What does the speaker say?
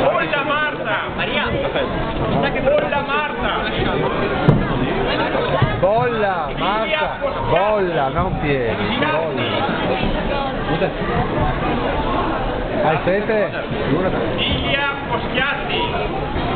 Bolla Marta! Maria! Bolla Marta! Bolla, Marta! Bolla, non Pieri! Bolla! Hai sete? Ilia Poschiatti!